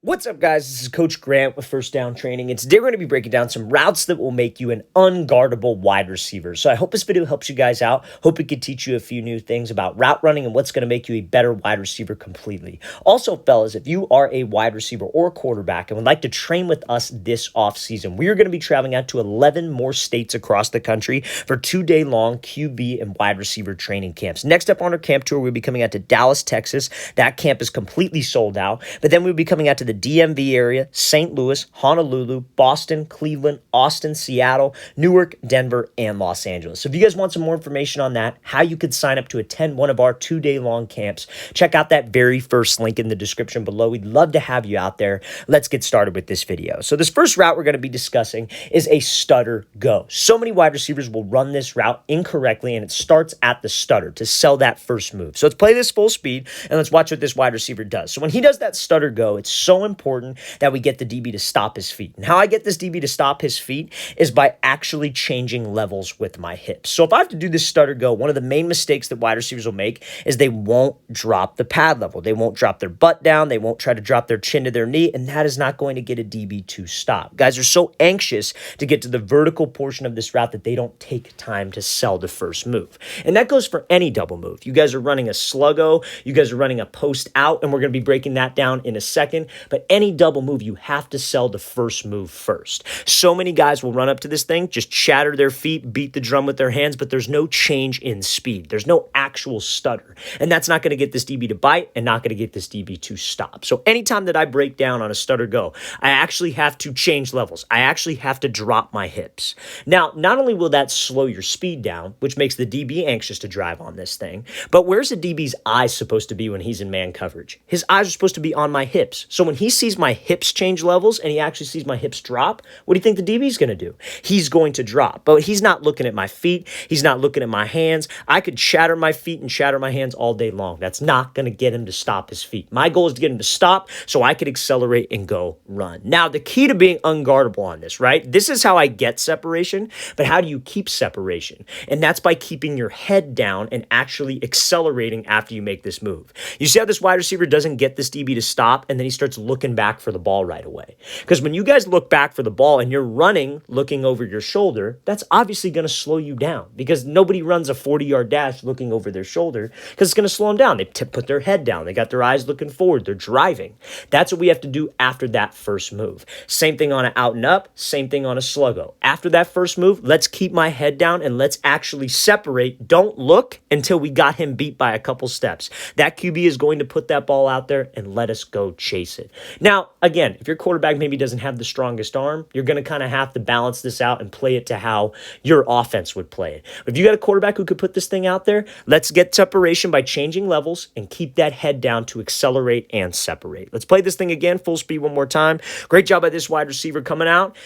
What's up, guys? This is Coach Grant with First Down Training, and today we're going to be breaking down some routes that will make you an unguardable wide receiver. So I hope this video helps you guys out. Hope it could teach you a few new things about route running and what's going to make you a better wide receiver completely. Also, fellas, if you are a wide receiver or quarterback and would like to train with us this offseason, we are going to be traveling out to 11 more states across the country for 2-day-long QB and wide receiver training camps. Next up on our camp tour, we'll be coming out to Dallas, Texas. That camp is completely sold out, but then we'll be coming out to the DMV area, St. Louis, Honolulu, Boston, Cleveland, Austin, Seattle, Newark, Denver, and Los Angeles. So if you guys want some more information on that, how you could sign up to attend one of our 2-day-long camps, check out that very first link in the description below. We'd love to have you out there. Let's get started with this video. So this first route we're going to be discussing is a stutter-go. So many wide receivers will run this route incorrectly, and it starts at the stutter to sell that first move. So let's play this full speed, and let's watch what this wide receiver does. So when he does that stutter-go, it's so important that we get the DB to stop his feet. And how I get this DB to stop his feet is by actually changing levels with my hips. So if I have to do this stutter go, one of the main mistakes that wide receivers will make is they won't drop the pad level. They won't drop their butt down. They won't try to drop their chin to their knee, and that is not going to get a DB to stop. Guys are so anxious to get to the vertical portion of this route that they don't take time to sell the first move. And that goes for any double move. You guys are running a sluggo, you guys are running a post out, and we're going to be breaking that down in a second. But any double move, you have to sell the first move first. So many guys will run up to this thing, just chatter their feet, beat the drum with their hands, but there's no change in speed. There's no actual stutter. And that's not going to get this DB to bite and not going to get this DB to stop. So anytime that I break down on a stutter go, I actually have to change levels. I actually have to drop my hips. Now, not only will that slow your speed down, which makes the DB anxious to drive on this thing, but where's the DB's eyes supposed to be when he's in man coverage? His eyes are supposed to be on my hips. So when he sees my hips change levels and he actually sees my hips drop, what do you think the DB is going to do? He's going to drop, but he's not looking at my feet. He's not looking at my hands. I could shatter my feet and shatter my hands all day long. That's not going to get him to stop his feet. My goal is to get him to stop so I could accelerate and go run. Now, the key to being unguardable on this, right? This is how I get separation, but how do you keep separation? And that's by keeping your head down and actually accelerating after you make this move. You see how this wide receiver doesn't get this DB to stop, and then he starts looking back for the ball right away. Because when you guys look back for the ball and you're running, looking over your shoulder, that's obviously going to slow you down because nobody runs a 40-yard dash looking over their shoulder because it's going to slow them down. They put their head down. They got their eyes looking forward. They're driving. That's what we have to do after that first move. Same thing on an out and up. Same thing on a sluggo. After that first move, let's keep my head down and let's actually separate. Don't look until we got him beat by a couple steps. That QB is going to put that ball out there and let us go chase it. Now, again, if your quarterback maybe doesn't have the strongest arm, you're going to kind of have to balance this out and play it to how your offense would play it. But if you got a quarterback who could put this thing out there, let's get separation by changing levels and keep that head down to accelerate and separate. Let's play this thing again, full speed one more time. Great job by this wide receiver coming out,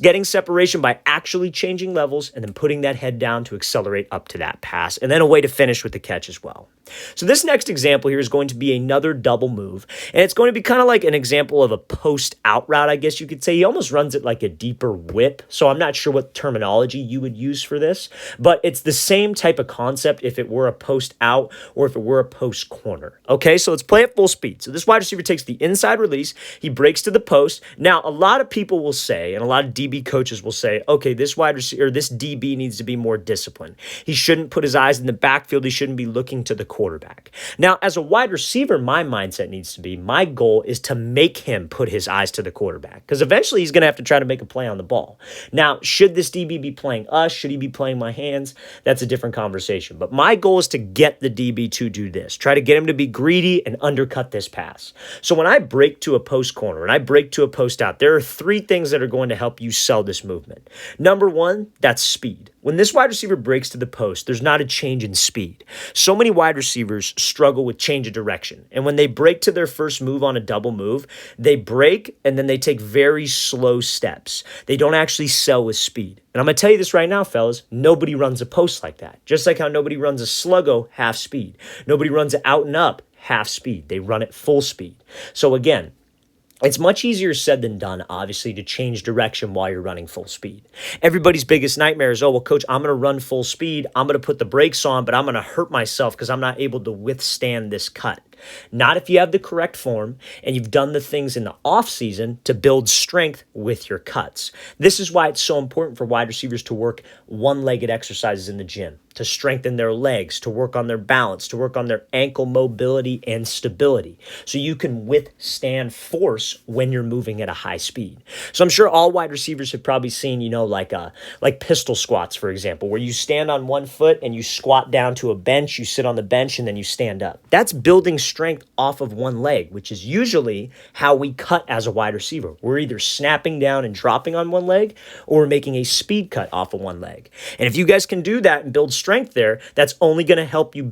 getting separation by actually changing levels and then putting that head down to accelerate up to that pass, and then a way to finish with the catch as well. So this next example here is going to be another double move, and it's going to be kind of like an example of a post-out route, I guess you could say. He almost runs it like a deeper whip, so I'm not sure what terminology you would use for this, but it's the same type of concept if it were a post-out or if it were a post-corner. Okay, so let's play at full speed. So this wide receiver takes the inside release, he breaks to the post. Now, a lot of people will say, and a lot of DB coaches will say, okay, this wide receiver, this DB needs to be more disciplined. He shouldn't put his eyes in the backfield. He shouldn't be looking to the quarterback. Now, as a wide receiver, my mindset needs to be, my goal is to make him put his eyes to the quarterback because eventually he's going to have to try to make a play on the ball. Now, should this DB be playing us? Should he be playing my hands? That's a different conversation. But my goal is to get the DB to do this. Try to get him to be greedy and undercut this pass. So when I break to a post corner and I break to a post out, there are 3 things that are going to help you sell this movement. Number 1, that's speed. When this wide receiver breaks to the post, there's not a change in speed. So many wide receivers struggle with change of direction. And when they break to their first move on a double move, they break and then they take very slow steps. They don't actually sell with speed. And I'm going to tell you this right now, fellas, nobody runs a post like that. Just like how nobody runs a sluggo half speed. Nobody runs it out and up half speed. They run it full speed. So again, it's much easier said than done, obviously, to change direction while you're running full speed. Everybody's biggest nightmare is, oh, well, coach, I'm going to run full speed. I'm going to put the brakes on, but I'm going to hurt myself because I'm not able to withstand this cut. Not if you have the correct form and you've done the things in the off season to build strength with your cuts. This is why it's so important for wide receivers to work one-legged exercises in the gym, to strengthen their legs, to work on their balance, to work on their ankle mobility and stability, so you can withstand force when you're moving at a high speed. So I'm sure all wide receivers have probably seen, like pistol squats, for example, where you stand on one foot and you squat down to a bench, you sit on the bench, and then you stand up. That's building strength off of one leg, which is usually how we cut as a wide receiver. We're either snapping down and dropping on one leg, or we're making a speed cut off of one leg. And if you guys can do that and build strength there, that's only going to help you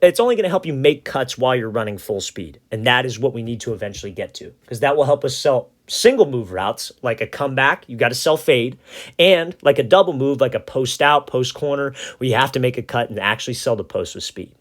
it's only going to help you make cuts while you're running full speed. And that is what we need to eventually get to, because that will help us sell single move routes like a comeback. You got to sell fade, and like a double move, like a post out, post corner, where you have to make a cut and actually sell the post with speed.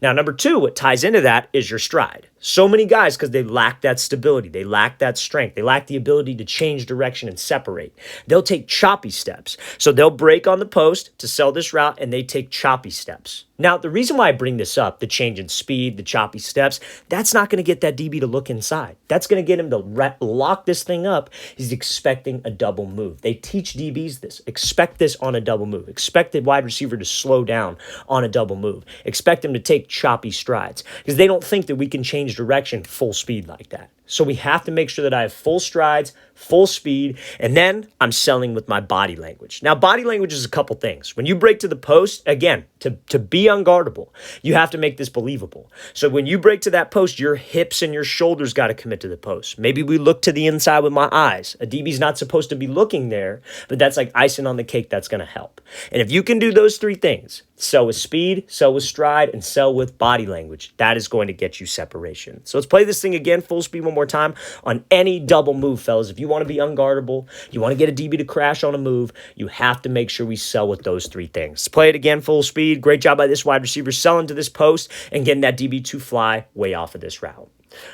Now, number two, what ties into that is your stride. So many guys, because they lack that stability, they lack that strength, they lack the ability to change direction and separate. They'll take choppy steps. So they'll break on the post to sell this route, and they take choppy steps. Now, the reason why I bring this up, the change in speed, the choppy steps, that's not going to get that DB to look inside. That's going to get him to lock this thing up. He's expecting a double move. They teach DBs this. Expect this on a double move. Expect the wide receiver to slow down on a double move. Expect him to take choppy strides, because they don't think that we can change direction full speed like that. So we have to make sure that I have full strides, full speed, and then I'm selling with my body language. Now, body language is a couple things. When you break to the post, again, to be unguardable, you have to make this believable. So when you break to that post, your hips and your shoulders got to commit to the post. Maybe we look to the inside with my eyes. A DB's not supposed to be looking there, but that's like icing on the cake. That's going to help. And if you can do those three things, sell with speed, sell with stride, and sell with body language, that is going to get you separation. So let's play this thing again, full speed one more time on any double move, fellas. If you want to be unguardable, you want to get a DB to crash on a move, you have to make sure we sell with those three things. Let's play it again, full speed. Great job by this wide receiver selling to this post and getting that DB to fly way off of this route.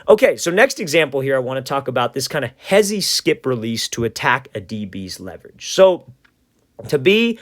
Okay, so next example here, I want to talk about this kind of hezzy skip release to attack a DB's leverage. So to be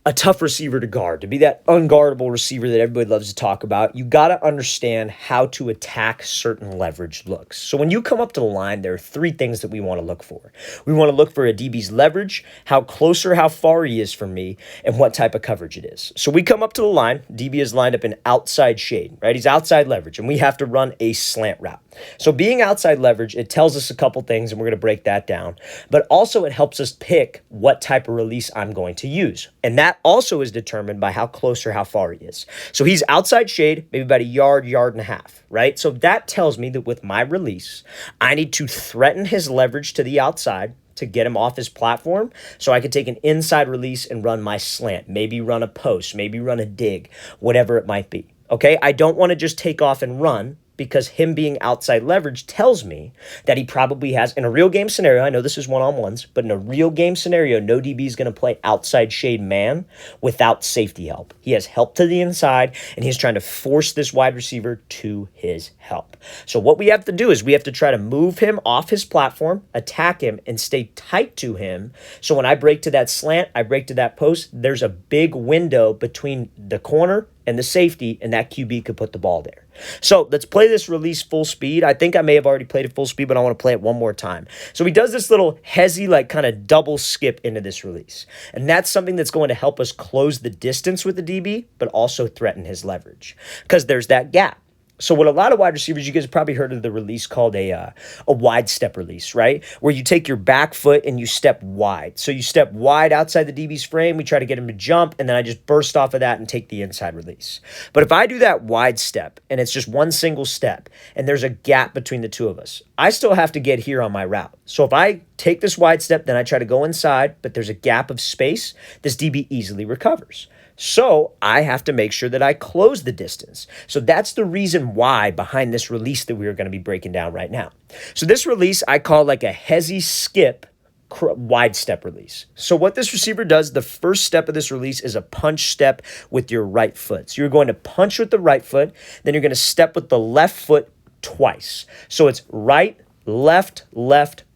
a tough receiver to guard, to be that unguardable receiver that everybody loves to talk about, you got to understand how to attack certain leverage looks. So when you come up to the line, there are three things that we want to look for. We want to look for a DB's leverage, how close or how far he is from me, and what type of coverage it is. So we come up to the line, DB is lined up in outside shade, right? He's outside leverage, and we have to run a slant route. So being outside leverage, it tells us a couple things, and we're going to break that down. But also it helps us pick what type of release I'm going to use. And that also is determined by how close or how far he is. So he's outside shade, maybe about a yard and a half, right? So that tells me that with my release, I need to threaten his leverage to the outside to get him off his platform, so I could take an inside release and run my slant, maybe run a post, maybe run a dig, whatever it might be. Okay, I don't want to just take off and run, because him being outside leverage tells me that he probably has, in a real game scenario, I know this is one-on-ones, but in a real game scenario, no DB is going to play outside shade man without safety help. He has help to the inside, and he's trying to force this wide receiver to his help. So what we have to do is we have to try to move him off his platform, attack him, and stay tight to him. So when I break to that slant, I break to that post, there's a big window between the corner and the safety, and that QB could put the ball there. So let's play this release full speed. I think I may have already played it full speed, but I want to play it one more time. So he does this little hezzy, like kind of double skip into this release. And that's something that's going to help us close the distance with the DB, but also threaten his leverage, because there's that gap. So what a lot of wide receivers, you guys have probably heard of the release called a wide step release, right? Where you take your back foot and you step wide. So you step wide outside the DB's frame. We try to get him to jump, and then I just burst off of that and take the inside release. But if I do that wide step and it's just one single step and there's a gap between the two of us, I still have to get here on my route. So if I take this wide step, then I try to go inside, but there's a gap of space, this DB easily recovers. So I have to make sure that I close the distance. So that's the reason why behind this release that we are going to be breaking down right now. So this release I call like a hezzy skip wide step release. So what this receiver does, the first step of this release is a punch step with your right foot. So you're going to punch with the right foot, then you're going to step with the left foot twice. So it's right, left,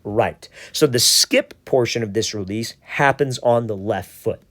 right. So the skip portion of this release happens on the left foot.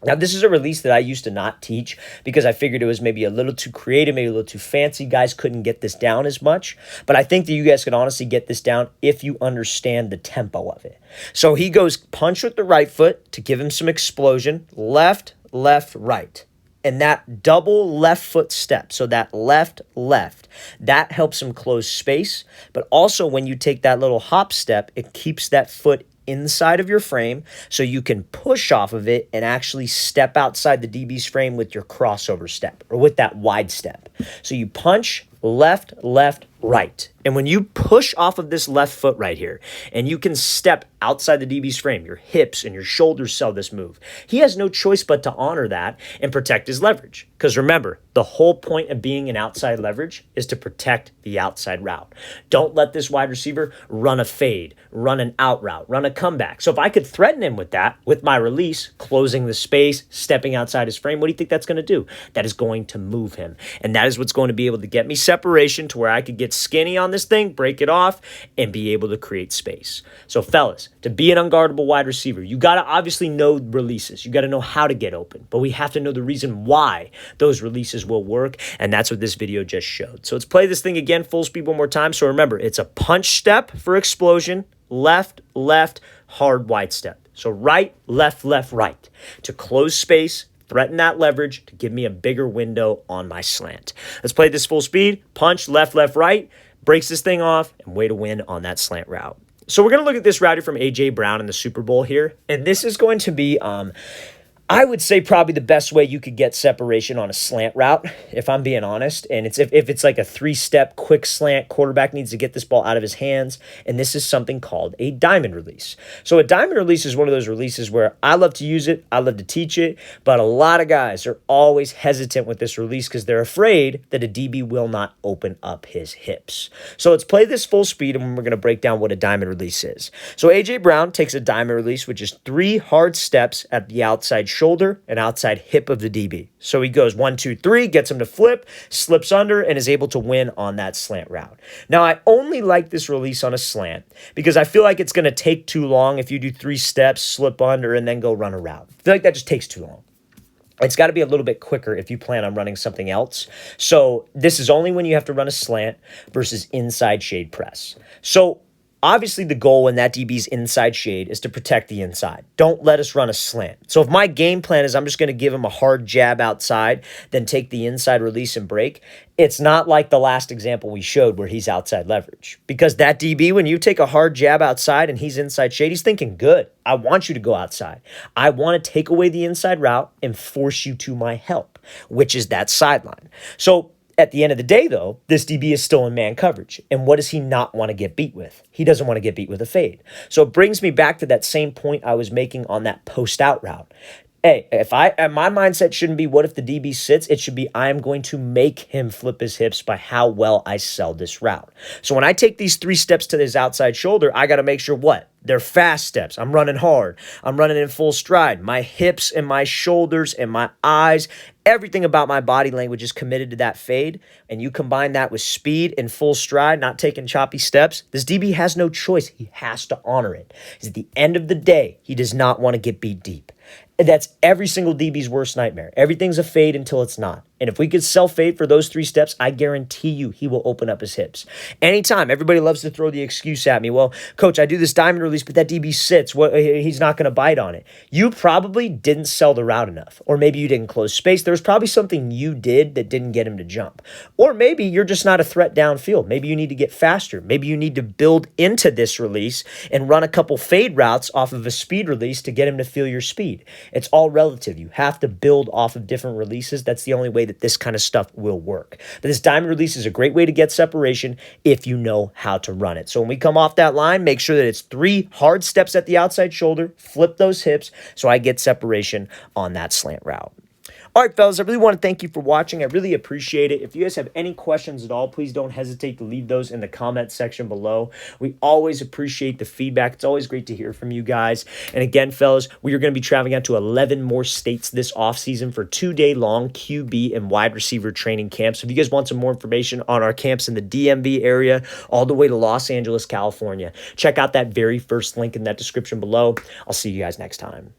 Now, this is a release that I used to not teach because I figured it was maybe a little too creative, maybe a little too fancy. Guys couldn't get this down as much. But I think that you guys could honestly get this down if you understand the tempo of it. So he goes punch with the right foot to give him some explosion. Left, left, right. And that double left foot step, so that left, left, that helps him close space. But also when you take that little hop step, it keeps that foot inside of your frame so you can push off of it and actually step outside the DB's frame with your crossover step or with that wide step. So you punch left, left, right. And when you push off of this left foot right here and you can step outside the DB's frame, your hips and your shoulders sell this move. He has no choice but to honor that and protect his leverage. Because remember, the whole point of being an outside leverage is to protect the outside route. Don't let this wide receiver run a fade, run an out route, run a comeback. So if I could threaten him with that, with my release, closing the space, stepping outside his frame, what do you think that's going to do? That is going to move him. And that is what's going to be able to get me separation to where I could get skinny on this thing, break it off, and be able to create space. So fellas, to be an unguardable wide receiver, you got to obviously know releases. You got to know how to get open, but we have to know the reason why those releases will work, and that's what this video just showed. So let's play this thing again, full speed one more time. So remember, it's a punch step for explosion, left, left, hard wide step. So right, left, left, right to close space, threaten that leverage to give me a bigger window on my slant. Let's play this full speed, punch, left, left, right, breaks this thing off, and way to win on that slant route. So we're going to look at this route from A.J. Brown in the Super Bowl here, and this is going to be I would say probably the best way you could get separation on a slant route, if I'm being honest. And it's if it's like a three-step quick slant, quarterback needs to get this ball out of his hands. And this is something called a diamond release. So a diamond release is one of those releases where I love to use it. I love to teach it. But a lot of guys are always hesitant with this release because they're afraid that a DB will not open up his hips. So let's play this full speed and we're going to break down what a diamond release is. So A.J. Brown takes a diamond release, which is 3 hard steps at the outside shoulder and outside hip of the DB. So he goes 1, 2, 3, gets him to flip, slips under, and is able to win on that slant route. Now, I only like this release on a slant because I feel like it's going to take too long if you do 3 steps, slip under, and then go run a route. I feel like that just takes too long. It's got to be a little bit quicker if you plan on running something else. So this is only when you have to run a slant versus inside shade press. So obviously, the goal in that DB's inside shade is to protect the inside. Don't let us run a slant. So if my game plan is I'm just going to give him a hard jab outside, then take the inside release and break, it's not like the last example we showed where he's outside leverage. Because that DB, when you take a hard jab outside and he's inside shade, he's thinking, good, I want you to go outside. I want to take away the inside route and force you to my help, which is that sideline. So at the end of the day, though, this DB is still in man coverage. And what does he not want to get beat with? He doesn't want to get beat with a fade. So it brings me back to that same point I was making on that post-out route. Hey, my mindset shouldn't be, what if the DB sits? It should be, I am going to make him flip his hips by how well I sell this route. So when I take these 3 steps to his outside shoulder, I got to make sure what? They're fast steps. I'm running hard. I'm running in full stride. My hips and my shoulders and my eyes, everything about my body language is committed to that fade. And you combine that with speed and full stride, not taking choppy steps. This DB has no choice. He has to honor it. At the end of the day, he does not want to get beat deep. And that's every single DB's worst nightmare. Everything's a fade until it's not. And if we could sell fade for those 3 steps, I guarantee you he will open up his hips. Anytime, everybody loves to throw the excuse at me. Well, coach, I do this diamond release, but that DB sits. He's not going to bite on it. You probably didn't sell the route enough. Or maybe you didn't close space. There was probably something you did that didn't get him to jump. Or maybe you're just not a threat downfield. Maybe you need to get faster. Maybe you need to build into this release and run a couple fade routes off of a speed release to get him to feel your speed. It's all relative. You have to build off of different releases. That's the only way that this kind of stuff will work. But this diamond release is a great way to get separation if you know how to run it. So when we come off that line, make sure that it's 3 hard steps at the outside shoulder, flip those hips so I get separation on that slant route. All right, fellas, I really want to thank you for watching. I really appreciate it. If you guys have any questions at all, please don't hesitate to leave those in the comment section below. We always appreciate the feedback. It's always great to hear from you guys. And again, fellas, we are going to be traveling out to 11 more states this offseason for 2-day-long QB and wide receiver training camps. So if you guys want some more information on our camps in the DMV area, all the way to Los Angeles, California, check out that very first link in that description below. I'll see you guys next time.